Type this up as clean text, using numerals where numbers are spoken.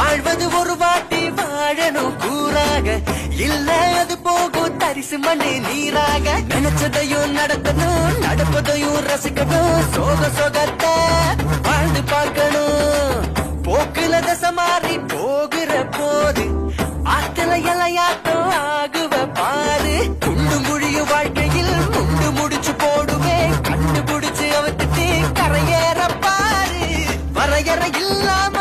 வாழ்வது ஒரு வாட்டி வாழணும் கூறாக, இல்ல அது போகும் தரிசு மண்ணு நீராக. நினைச்சதையும் நடத்தணும், நடப்பதையும் ரசிக்கணும், சோக சோகத்தை வாழ்ந்து பார்க்கணும். போக்குல தசை மாறி போகிற போது ஆத்துல இலையாட்டம் ஆகுவ பாரு. குண்டு முழியும் வாழ்க்கையில் முண்டு முடிச்சு போடுவேன், கண்டுபிடிச்சு அவத்துட்டு கரையேற பாரு. வரையறை இல்லாம